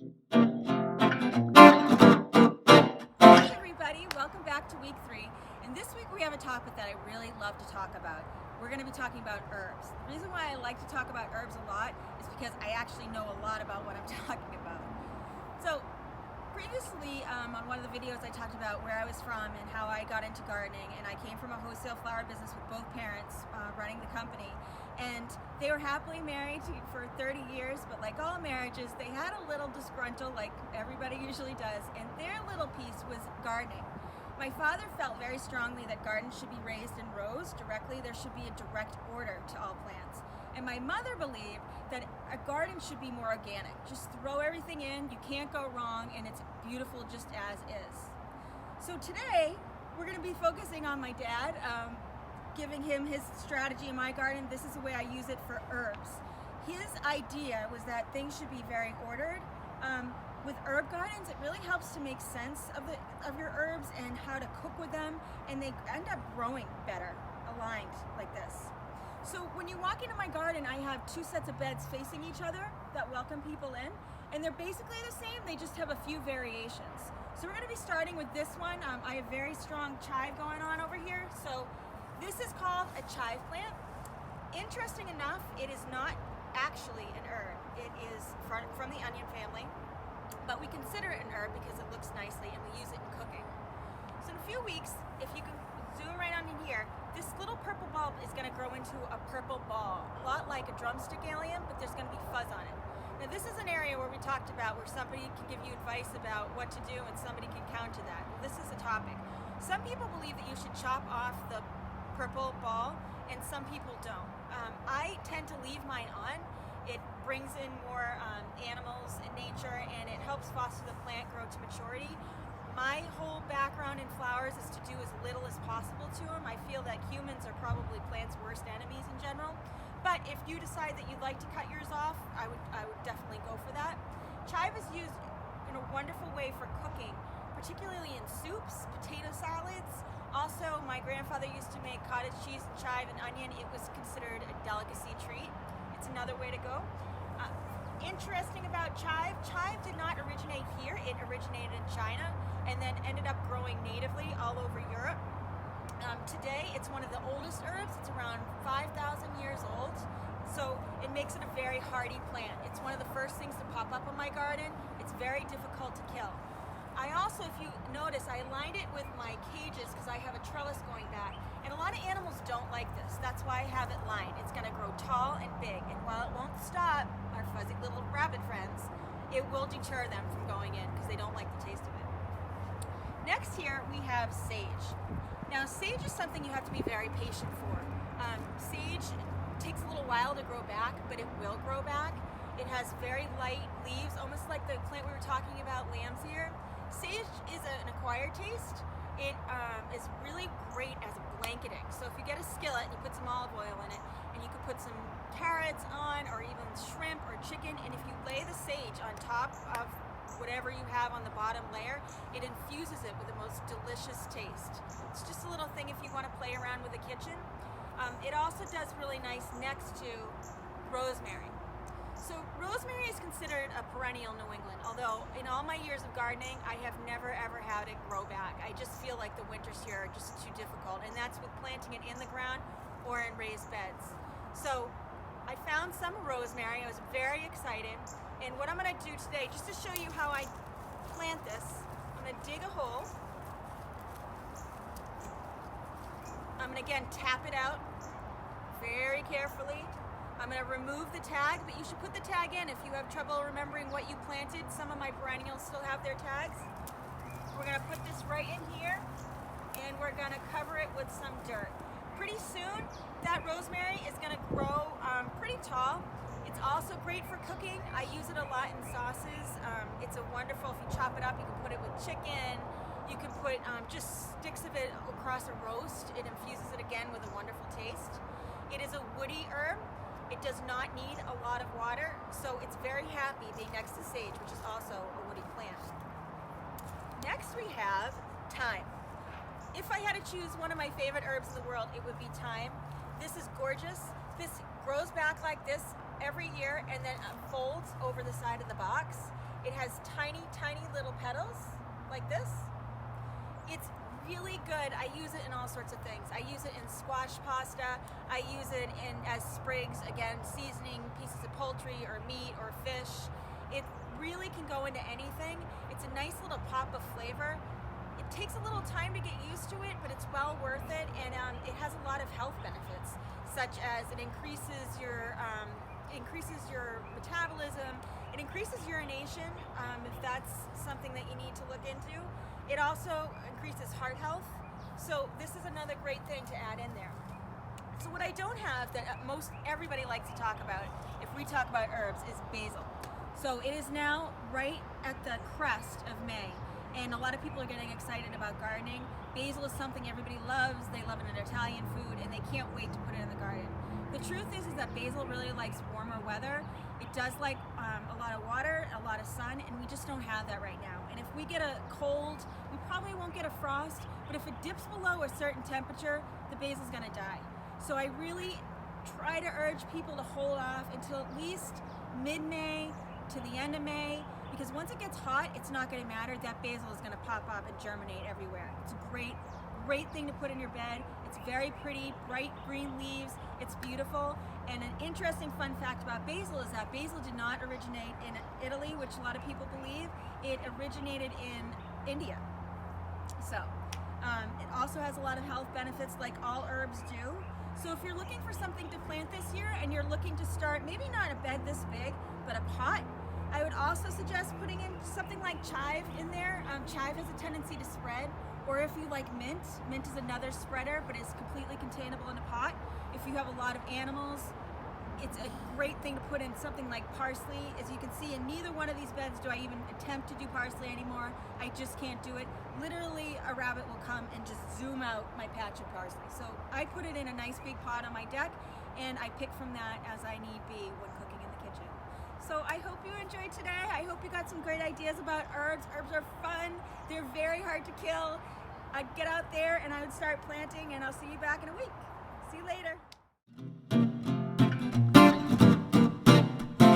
Hey everybody, welcome back to week 3. And this week we have a topic that I really love to talk about. We're going to be talking about herbs. The reason why I like to talk about herbs a lot is because I actually know a lot about what I'm talking about. So previously on one of the videos I talked about where I was from and how I got into gardening, and I came from a wholesale flower business with both parents running the company, and they were happily married for 30 years, but like all marriages, they had a little disgruntled, like everybody usually does, and their little piece was gardening. My father felt very strongly that gardens should be raised in rows directly. There should be a direct order to all plants. And my mother believed that a garden should be more organic. Just throw everything in, you can't go wrong, and it's beautiful just as is. So today, we're going to be focusing on my dad, giving him his strategy in my garden. This is the way I use it for herbs. His idea was that things should be very ordered. With herb gardens, it really helps to make sense of your herbs and how to cook with them, and they end up growing better, aligned like this. So when you walk into my garden, I have 2 sets of beds facing each other that welcome people in, and they're basically the same, they just have a few variations. So we're going to be starting with this one. I have very strong chive going on over here. So this is called a chive plant. Interesting enough, it is not actually an herb. It is from the onion family, but we consider it an herb because it looks nicely and we use it in cooking. So in a few weeks, if you can zoom right on in here, this little purple bulb is going to grow into a purple ball, a lot like a drumstick allium, but there's going to be fuzz on it. Now this is an area where we talked about where somebody can give you advice about what to do and somebody can counter that. Well, this is a topic. Some people believe that you should chop off the purple ball and some people don't. I tend to leave mine on. It brings in more animals in nature and it helps foster the plant grow to maturity. My whole background in flowers is to do as little as possible to them. I feel that humans are probably plants' worst enemies in general. But if you decide that you'd like to cut yours off, I would definitely go for that. Chive is used in a wonderful way for cooking, particularly in soups, potato salads. Also, my grandfather used to make cottage cheese and chive and onion. It was considered a delicacy treat. It's another way to go. Interesting about chive did not originate here. It originated in China and then ended up growing natively all over Europe. Today, it's one of the oldest herbs. It's around 5,000 years old, so it makes it a very hardy plant. It's one of the first things to pop up in my garden. It's very difficult to kill. I also, if you notice, I aligned it with my cages because I have a trellis going back, and a lot of animals don't like this. That's why I have it lined. It's going to grow tall and big, and while it won't stop our fuzzy little rabbit friends, it will deter them from going in because they don't like the taste of it. Next here we have sage. Now sage is something you have to be very patient for. Sage takes a little while to grow back, but it will grow back. It has very light leaves, almost like the plant we were talking about, lamb's ear. Sage is an acquired taste. It is really great as a blanketing. So if you get a skillet and you put some olive oil in it, and you could put some carrots on, or even shrimp or chicken, and if you lay the sage on top of whatever you have on the bottom layer, it infuses it with the most delicious taste. It's just a little thing if you want to play around with the kitchen. It also does really nice next to rosemary. So rosemary is considered a perennial New England, although in all my years of gardening, I have never ever had it grow back. I just feel like the winters here are just too difficult, and that's with planting it in the ground or in raised beds. So I found some rosemary. I was very excited, and what I'm going to do today, just to show you how I plant this, I'm going to dig a hole. I'm going to again tap it out very carefully. I'm going to remove the tag, but you should put the tag in if you have trouble remembering what you planted. Some of my perennials still have their tags. We're going to put this right in here, and we're going to cover it with some dirt. Pretty soon, that rosemary is going to grow pretty tall. It's also great for cooking. I use it a lot in sauces. It's a wonderful, if you chop it up, you can put it with chicken. You can put just sticks of it across a roast. It infuses it again with a wonderful taste. It is a woody herb. It does not need a lot of water, so it's very happy being next to sage, which is also a woody plant. Next we have thyme. If I had to choose one of my favorite herbs in the world, it would be thyme. This is gorgeous. This grows back like this every year and then unfolds over the side of the box. It has tiny, tiny little petals like this. It's really good. I use it in all sorts of things. I use it in squash pasta. I use it as sprigs, again, seasoning pieces of poultry or meat or fish. It really can go into anything. It's a nice little pop of flavor. It takes a little time to get used to it, but it's well worth it, and it has a lot of health benefits, such as it increases your metabolism, it increases urination, if that's something that you need to look into. It also increases heart health, so this is another great thing to add in there. So what I don't have that most everybody likes to talk about if we talk about herbs is basil. So it is now right at the crest of May, and a lot of people are getting excited about gardening. Basil is something everybody loves. They love it in Italian food, and they can't wait to put it in the garden. The truth is that basil really likes warmer weather. It does like a lot of water, a lot of sun, and we just don't have that right now. And if we get a cold, we probably won't get a frost, but if it dips below a certain temperature, the basil's gonna die. So I really try to urge people to hold off until at least mid-May to the end of May, because once it gets hot, it's not going to matter. That basil is going to pop up and germinate everywhere. It's a great thing to put in your bed. It's very pretty, bright green leaves. It's beautiful. And an interesting fun fact about basil is that basil did not originate in Italy, which a lot of people believe. It originated in India. So it also has a lot of health benefits like all herbs do. So if you're looking for something to plant this year and you're looking to start, maybe not a bed this big, but a pot, I would also suggest putting in something like chive in there. Chive has a tendency to spread, or if you like mint is another spreader, but it's completely containable in a pot. If you have a lot of animals, it's a great thing to put in something like parsley. As you can see, in neither one of these beds do I even attempt to do parsley anymore. I just can't do it. Literally, a rabbit will come and just zoom out my patch of parsley. So I put it in a nice big pot on my deck, and I pick from that as I need be when cooking in the kitchen. So I hope you enjoyed today. I hope you got some great ideas about herbs. Herbs are fun. They're very hard to kill. I'd get out there and I would start planting, and I'll see you back in a week. See you later.